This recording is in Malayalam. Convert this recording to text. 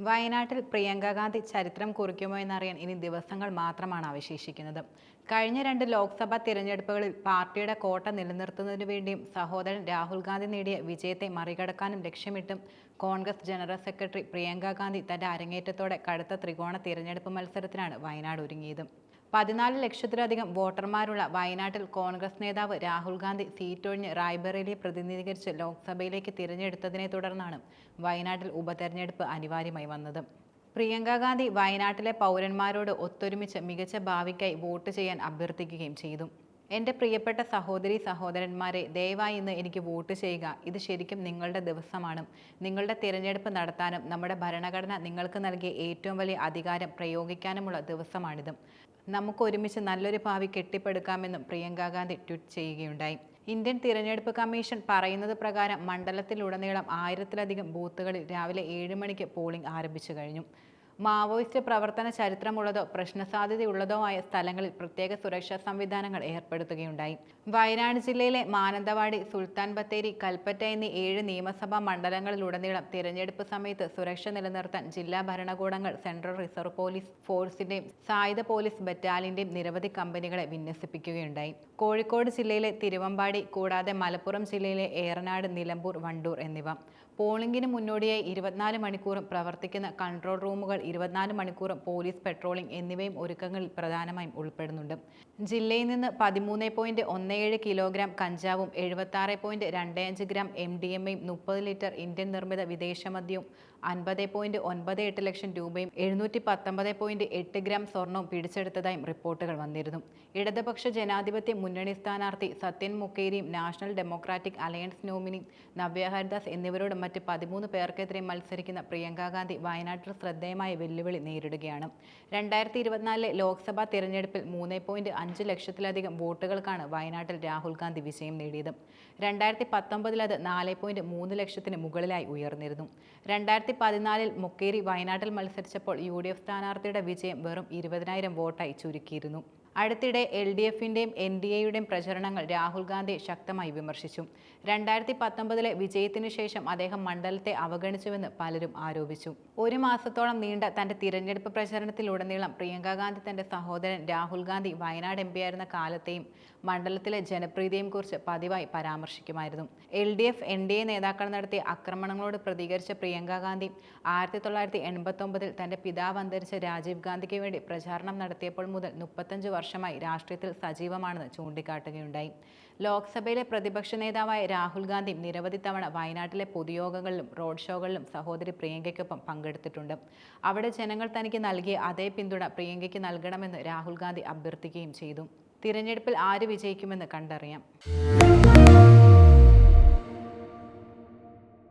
വയനാട്ടിൽ പ്രിയങ്ക ഗാന്ധി ചരിത്രം കുറിക്കുമോ എന്നറിയാൻ ഇനി ദിവസങ്ങൾ മാത്രമാണ് അവശേഷിക്കുന്നത്. കഴിഞ്ഞ 2 ലോക്സഭാ തിരഞ്ഞെടുപ്പുകളിൽ പാർട്ടിയുടെ കോട്ട നിലനിർത്തുന്നതിനു വേണ്ടിയും സഹോദരൻ രാഹുൽ ഗാന്ധി നേടിയ വിജയത്തെ മറികടക്കാനും ലക്ഷ്യമിട്ടും കോൺഗ്രസ് ജനറൽ സെക്രട്ടറി പ്രിയങ്ക ഗാന്ധി തന്റെ അരങ്ങേറ്റത്തോടെ കടുത്ത ത്രികോണ തിരഞ്ഞെടുപ്പ് മത്സരത്തിനാണ് വയനാട് ഒരുങ്ങിയത്. 14 ലക്ഷത്തിലധികം വോട്ടർമാരുള്ള വയനാട്ടിൽ കോൺഗ്രസ് നേതാവ് രാഹുൽ ഗാന്ധി സീറ്റൊഴിഞ്ഞ് റായ്ബറേലിയെ പ്രതിനിധീകരിച്ച് ലോക്സഭയിലേക്ക് തിരഞ്ഞെടുത്തതിനെ തുടർന്നാണ് വയനാട്ടിൽ ഉപതെരഞ്ഞെടുപ്പ് അനിവാര്യമായി വന്നത്. പ്രിയങ്ക ഗാന്ധി വയനാട്ടിലെ പൗരന്മാരോട് ഒത്തൊരുമിച്ച് മികച്ച ഭാവിക്കായി വോട്ട് ചെയ്യാൻ അഭ്യർത്ഥിക്കുകയും ചെയ്തു. എൻ്റെ പ്രിയപ്പെട്ട സഹോദരി സഹോദരന്മാരെ, ദയവായി ഇന്ന് എനിക്ക് വോട്ട് ചെയ്യുക. ഇത് ശരിക്കും നിങ്ങളുടെ ദിവസമാണ്. നിങ്ങളുടെ തിരഞ്ഞെടുപ്പ് നടത്താനും നമ്മുടെ ഭരണഘടന നിങ്ങൾക്ക് നൽകിയ ഏറ്റവും വലിയ അധികാരം പ്രയോഗിക്കാനുമുള്ള ദിവസമാണിത്. നമുക്ക് ഒരുമിച്ച് നല്ലൊരു ഭാവി കെട്ടിപ്പടുക്കാമെന്നും പ്രിയങ്ക ഗാന്ധി ട്വീറ്റ് ചെയ്യുകയുണ്ടായി. ഇന്ത്യൻ തിരഞ്ഞെടുപ്പ് കമ്മീഷൻ പറയുന്നത് പ്രകാരം മണ്ഡലത്തിലുടനീളം 1000-ലധികം ബൂത്തുകളിൽ രാവിലെ 7 മണിക്ക് പോളിംഗ് ആരംഭിച്ചു കഴിഞ്ഞു. മാവോയിസ്റ്റ് പ്രവർത്തന ചരിത്രമുള്ളതോ പ്രശ്നസാധ്യതയുള്ളതോ ആയ സ്ഥലങ്ങളിൽ പ്രത്യേക സുരക്ഷാ സംവിധാനങ്ങൾ ഏർപ്പെടുത്തുകയുണ്ടായി. വയനാട് ജില്ലയിലെ മാനന്തവാടി, സുൽത്താൻ ബത്തേരി, കൽപ്പറ്റ എന്നീ 7 നിയമസഭാ മണ്ഡലങ്ങളിലുടനീളം തിരഞ്ഞെടുപ്പ് സമയത്ത് സുരക്ഷ നിലനിർത്താൻ ജില്ലാ ഭരണകൂടങ്ങൾ സെൻട്രൽ റിസർവ് പോലീസ് ഫോഴ്സിന്റെയും സായുധ പോലീസ് ബറ്റാലിയന്റെയും നിരവധി കമ്പനികളെ വിന്യസിപ്പിക്കുകയുണ്ടായി. കോഴിക്കോട് ജില്ലയിലെ തിരുവമ്പാടി കൂടാതെ മലപ്പുറം ജില്ലയിലെ ഏറനാട്, നിലമ്പൂർ, വണ്ടൂർ എന്നിവ. പോളിംഗിന് മുന്നോടിയായി 24 മണിക്കൂറും പ്രവർത്തിക്കുന്ന കൺട്രോൾ റൂമുകൾ, 24 മണിക്കൂറും പോലീസ് പെട്രോളിംഗ് എന്നിവയും ഒരുക്കങ്ങളിൽ പ്രധാനമായും ഉൾപ്പെടുന്നുണ്ട്. ജില്ലയിൽ നിന്ന് 13.17 കിലോഗ്രാം കഞ്ചാവും 76.25 ഗ്രാം MDMA-യും 30 ലിറ്റർ ഇന്ത്യൻ നിർമ്മിത വിദേശമദ്യവും 50.98 ലക്ഷം രൂപയും 719.8 ഗ്രാം സ്വർണവും പിടിച്ചെടുത്തതായും റിപ്പോർട്ടുകൾ വന്നിരുന്നു. ഇടതുപക്ഷ ജനാധിപത്യ മുന്നണി സ്ഥാനാർത്ഥി സത്യൻ മുഖേരിയും national democratic alliance nominee Navya Haridas എന്നിവരോട് മറ്റ് 13 പേർക്കെതിരെ മത്സരിക്കുന്ന പ്രിയങ്ക ഗാന്ധി വയനാട്ടിൽ ശ്രദ്ധേയമായ വെല്ലുവിളി നേരിടുകയാണ്. 2024 ലോക്സഭാ തിരഞ്ഞെടുപ്പിൽ 3.5 ലക്ഷത്തിലധികം വോട്ടുകൾക്കാണ് വയനാട്ടിൽ രാഹുൽ ഗാന്ധി വിജയം നേടിയത്. 2019 അത് 4.3 ലക്ഷത്തിന് മുകളിലായി ഉയർന്നിരുന്നു. 2014 മുക്കേരി വയനാട്ടിൽ മത്സരിച്ചപ്പോൾ UDF സ്ഥാനാർത്ഥിയുടെ വിജയം വെറും 20,000 വോട്ടായി ചുരുക്കിയിരുന്നു. അടുത്തിടെ LDF-ന്റെയും NDA-യുടെയും പ്രചരണങ്ങൾ രാഹുൽ ഗാന്ധിയെ ശക്തമായി വിമർശിച്ചു. 2019 വിജയത്തിനു ശേഷം അദ്ദേഹം മണ്ഡലത്തെ അവഗണിച്ചുവെന്ന് പലരും ആരോപിച്ചു. 1 മാസത്തോളം നീണ്ട തന്റെ തിരഞ്ഞെടുപ്പ് പ്രചരണത്തിലുടനീളം പ്രിയങ്ക ഗാന്ധി തന്റെ സഹോദരൻ രാഹുൽ ഗാന്ധി വയനാട് MP ആയിരുന്ന കാലത്തെയും മണ്ഡലത്തിലെ ജനപ്രീതിയെയും കുറിച്ച് പതിവായി പരാമർശിക്കുമായിരുന്നു. LDF NDA നേതാക്കൾ നടത്തിയ ആക്രമണങ്ങളോട് പ്രതികരിച്ച പ്രിയങ്ക ഗാന്ധി 1989 തന്റെ പിതാവ് അന്തരിച്ച രാജീവ് ഗാന്ധിക്ക് വേണ്ടി പ്രചാരണം നടത്തിയപ്പോൾ മുതൽ 35 വർഷമായി രാഷ്ട്രീയത്തിൽ സജീവമാണെന്ന് ചൂണ്ടിക്കാട്ടുകയുണ്ടായി. ലോക്സഭയിലെ പ്രതിപക്ഷ നേതാവായ രാഹുൽ ഗാന്ധി നിരവധി തവണ വയനാട്ടിലെ പൊതുയോഗങ്ങളിലും റോഡ് ഷോകളിലും സഹോദരി പ്രിയങ്കയ്ക്കൊപ്പം പങ്കെടുത്തിട്ടുണ്ട്. അവിടെ ജനങ്ങൾ തനിക്ക് നൽകിയ അതേ പിന്തുണ പ്രിയങ്കയ്ക്ക് നൽകണമെന്ന് രാഹുൽ ഗാന്ധി അഭ്യർത്ഥിക്കുകയും ചെയ്തു. തിരഞ്ഞെടുപ്പിൽ ആര് വിജയിക്കുമെന്ന് കണ്ടറിയാം.